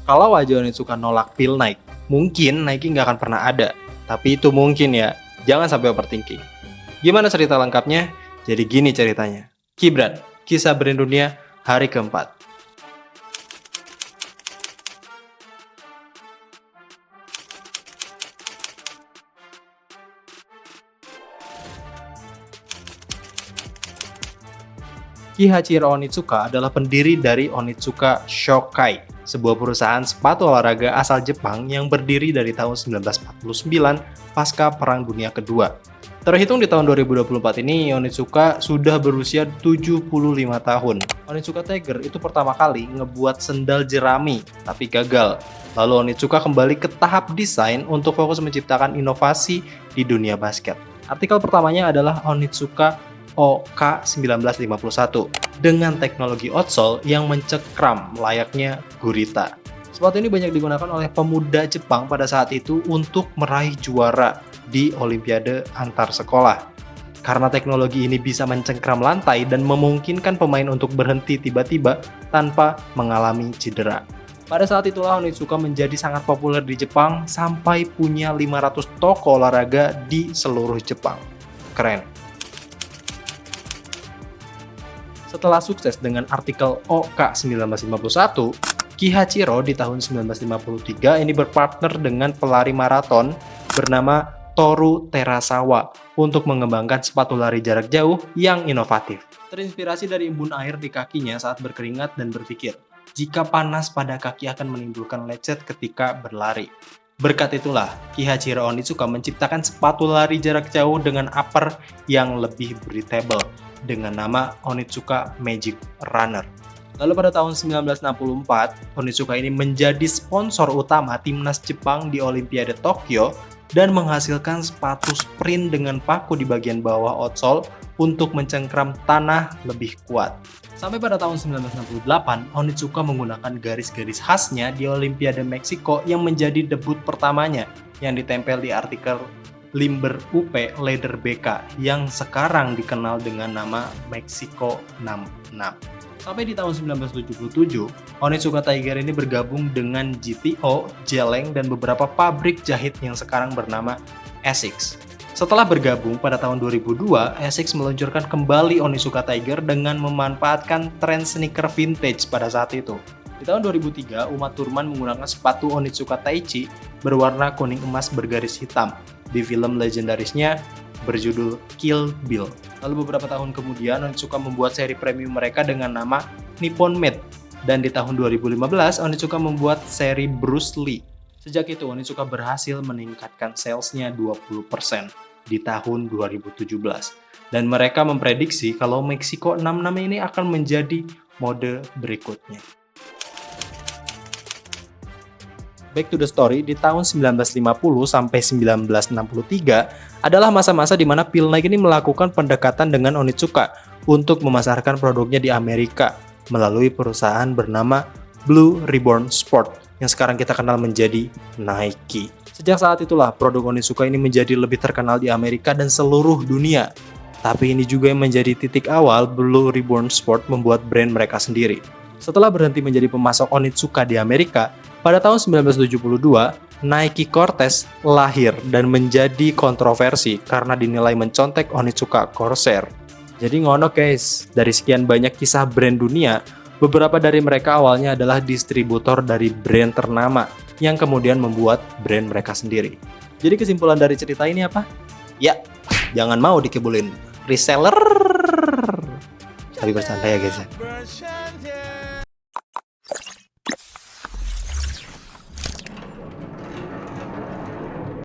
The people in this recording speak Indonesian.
Kalau aja Onitsuka nolak pil Nike, mungkin Nike nggak akan pernah ada. Tapi itu mungkin ya, jangan sampai overthinking. Gimana cerita lengkapnya? Jadi gini ceritanya. Kibran, kisah brand dunia hari keempat. Kihachiro Onitsuka adalah pendiri dari Onitsuka Shokai, sebuah perusahaan sepatu olahraga asal Jepang yang berdiri dari tahun 1949 pasca Perang Dunia Kedua. Terhitung di tahun 2024 ini, Onitsuka sudah berusia 75 tahun. Onitsuka Tiger itu pertama kali ngebuat sendal jerami, tapi gagal. Lalu Onitsuka kembali ke tahap desain untuk fokus menciptakan inovasi di dunia basket. Artikel pertamanya adalah Onitsuka OK1951 dengan teknologi outsole yang mencekram layaknya gurita. Sepatu ini banyak digunakan oleh pemuda Jepang pada saat itu untuk meraih juara di Olimpiade antar sekolah. Karena teknologi ini bisa mencengkram lantai dan memungkinkan pemain untuk berhenti tiba-tiba tanpa mengalami cedera. Pada saat itulah Onitsuka menjadi sangat populer di Jepang sampai punya 500 toko olahraga di seluruh Jepang. Keren. Setelah sukses dengan artikel OK1951, Kihachiro di tahun 1953 ini berpartner dengan pelari maraton bernama Toru Terasawa untuk mengembangkan sepatu lari jarak jauh yang inovatif. Terinspirasi dari embun air di kakinya saat berkeringat dan berpikir, jika panas pada kaki akan menimbulkan lecet ketika berlari. Berkat itulah, Kihachiro Onitsuka menciptakan sepatu lari jarak jauh dengan upper yang lebih breathable dengan nama Onitsuka Magic Runner. Lalu pada tahun 1964, Onitsuka ini menjadi sponsor utama timnas Jepang di Olimpiade Tokyo dan menghasilkan sepatu sprint dengan paku di bagian bawah outsole untuk mencengkram tanah lebih kuat. Sampai pada tahun 1968, Onitsuka menggunakan garis-garis khasnya di Olimpiade Meksiko yang menjadi debut pertamanya yang ditempel di artikel Limber UP Leather BK yang sekarang dikenal dengan nama Meksiko 66. Sampai di tahun 1977, Onitsuka Tiger ini bergabung dengan GTO, Jeleng, dan beberapa pabrik jahit yang sekarang bernama Essex. Setelah bergabung pada tahun 2002, Essex meluncurkan kembali Onitsuka Tiger dengan memanfaatkan tren sneaker vintage pada saat itu. Di tahun 2003, Uma Thurman menggunakan sepatu Onitsuka Taichi berwarna kuning emas bergaris hitam di film legendarisnya berjudul Kill Bill. Lalu beberapa tahun kemudian, Onitsuka membuat seri premium mereka dengan nama Nippon Made. Dan di tahun 2015, Onitsuka membuat seri Bruce Lee. Sejak itu, Onitsuka berhasil meningkatkan salesnya 20% di tahun 2017. Dan mereka memprediksi kalau Meksiko 66 ini akan menjadi mode berikutnya. Back to the story, di tahun 1950 sampai 1963 adalah masa-masa di mana Phil Knight ini melakukan pendekatan dengan Onitsuka untuk memasarkan produknya di Amerika melalui perusahaan bernama Blue Ribbon Sport yang sekarang kita kenal menjadi Nike. Sejak saat itulah produk Onitsuka ini menjadi lebih terkenal di Amerika dan seluruh dunia. Tapi ini juga yang menjadi titik awal Blue Ribbon Sport membuat brand mereka sendiri. Setelah berhenti menjadi pemasok Onitsuka di Amerika, pada tahun 1972, Nike Cortez lahir dan menjadi kontroversi karena dinilai mencontek Onitsuka Corsair. Jadi ngono guys, dari sekian banyak kisah brand dunia, beberapa dari mereka awalnya adalah distributor dari brand ternama yang kemudian membuat brand mereka sendiri. Jadi kesimpulan dari cerita ini apa? Ya, jangan mau dikibulin reseller. Tapi bercanda ya guys ya.